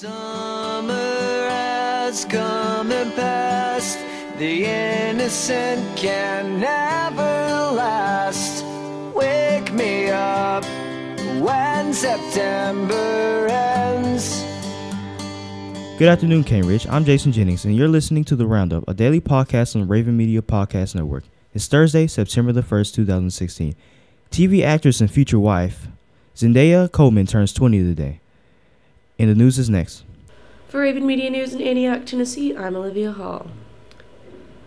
Summer has come and passed. The innocent can never last. Wake me up when September ends. Good afternoon, Cambridge. I'm Jason Jennings, and you're listening to The Roundup, a daily podcast on the Raven Media Podcast Network. It's Thursday, September the 1st, 2016. TV actress and future wife Zendaya Coleman turns 20 today. And the news is next. For Raven Media News in Antioch, Tennessee, I'm Olivia Hall.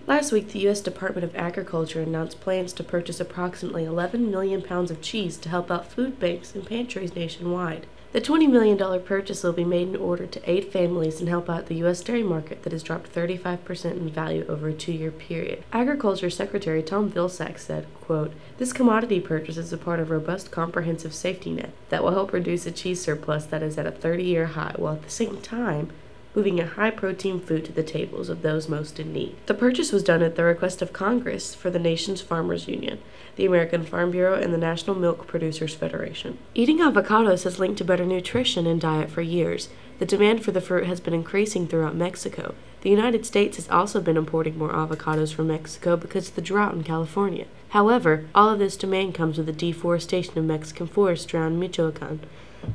Last week, the U.S. Department of Agriculture announced plans to purchase approximately 11 million pounds of cheese to help out food banks and pantries nationwide. The $20 million purchase will be made in order to aid families and help out the U.S. dairy market that has dropped 35% in value over a 2-year period. Agriculture Secretary Tom Vilsack said, quote, "This commodity purchase is a part of a robust comprehensive safety net that will help reduce a cheese surplus that is at a 30-year high, while at the same time moving a high-protein food to the tables of those most in need." The purchase was done at the request of Congress for the nation's farmers union, the American Farm Bureau, and the National Milk Producers Federation. Eating avocados has linked to better nutrition and diet for years. The demand for the fruit has been increasing throughout Mexico. The United States has also been importing more avocados from Mexico because of the drought in California. However, all of this demand comes with the deforestation of Mexican forests around Michoacan,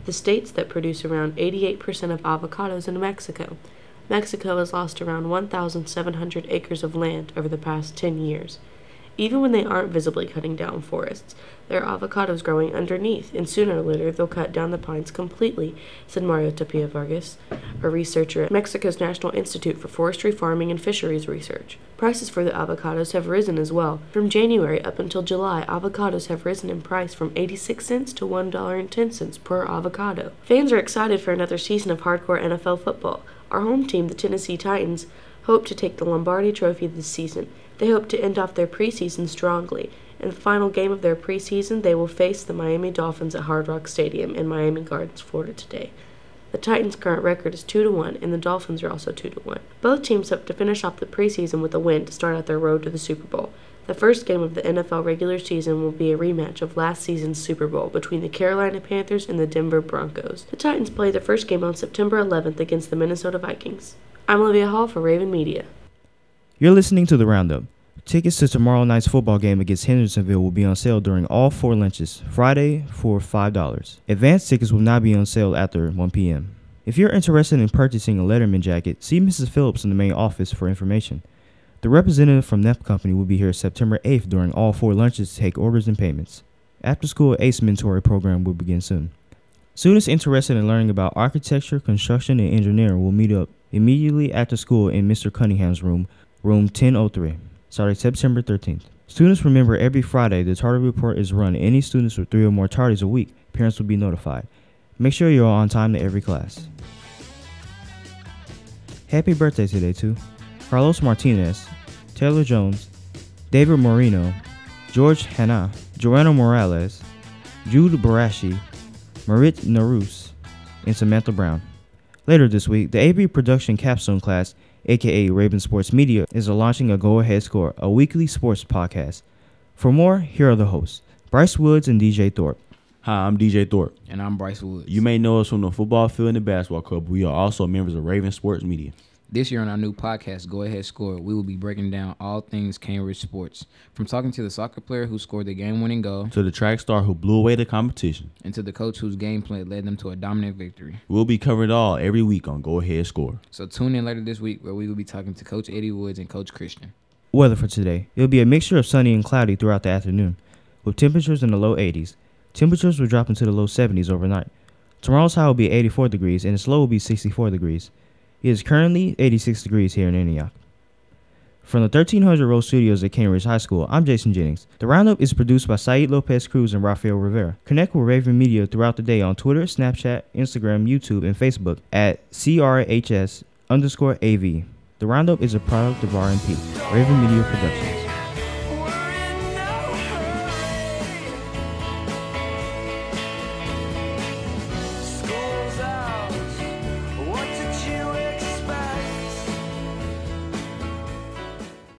the states that produce around 88% of avocados in Mexico. Mexico has lost around 1,700 acres of land over the past 10 years. Even when they aren't visibly cutting down forests, there are avocados growing underneath, and sooner or later they'll cut down the pines completely, said Mario Tapia Vargas, a researcher at Mexico's National Institute for Forestry, Farming, and Fisheries Research. Prices for the avocados have risen as well. From January up until July, avocados have risen in price from 86 cents to $1.10 per avocado. Fans are excited for another season of hardcore NFL football. Our home team, the Tennessee Titans, hope to take the Lombardi Trophy this season. They hope to end off their preseason strongly. In the final game of their preseason, they will face the Miami Dolphins at Hard Rock Stadium in Miami Gardens, Florida today. The Titans' current record is 2-1, and the Dolphins are also 2-1. Both teams hope to finish off the preseason with a win to start out their road to the Super Bowl. The first game of the NFL regular season will be a rematch of last season's Super Bowl between the Carolina Panthers and the Denver Broncos. The Titans play their first game on September 11th against the Minnesota Vikings. I'm Olivia Hall for Raven Media. You're listening to The Roundup. Tickets to tomorrow night's football game against Hendersonville will be on sale during all 4 lunches, Friday for $5. Advance tickets will not be on sale after 1 p.m. If you're interested in purchasing a Letterman jacket, see Mrs. Phillips in the main office for information. The representative from NEP Company will be here September 8th during all 4 lunches to take orders and payments. After-school ACE mentoring program will begin soon. Students interested in learning about architecture, construction, and engineering will meet up immediately after school in Mr. Cunningham's room 1003. Starting September 13th. Students remember every Friday the tardy report is run. Any students with 3 or more tardies a week, parents will be notified. Make sure you're on time to every class. Happy birthday today to Carlos Martinez, Taylor Jones, David Moreno, George Hanna, Joanna Morales, Jude Barashi, Marit Narus, and Samantha Brown. Later this week, the AB Production Capstone class, aka Raven Sports Media, is launching a Go Ahead Score, a weekly sports podcast. For more, here are the hosts, Bryce Woods and DJ Thorpe. Hi, I'm DJ Thorpe. And I'm Bryce Woods. You may know us from the football field and the basketball club. We are also members of Raven Sports Media. This year on our new podcast, Go Ahead Score, we will be breaking down all things Cambridge sports. From talking to the soccer player who scored the game-winning goal, to the track star who blew away the competition, and to the coach whose gameplay led them to a dominant victory. We'll be covering it all every week on Go Ahead Score. So tune in later this week where we will be talking to Coach Eddie Woods and Coach Christian. Weather for today. It will be a mixture of sunny and cloudy throughout the afternoon, with temperatures in the low 80s. Temperatures will drop into the low 70s overnight. Tomorrow's high will be 84 degrees and its low will be 64 degrees. It is currently 86 degrees here in Antioch. From the 1300 Road Studios at Cambridge High School, I'm Jason Jennings. The Roundup is produced by Saeed Lopez Cruz and Rafael Rivera. Connect with Raven Media throughout the day on Twitter, Snapchat, Instagram, YouTube, and Facebook at CRHS_AV. The Roundup is a product of RMP, Raven Media Production.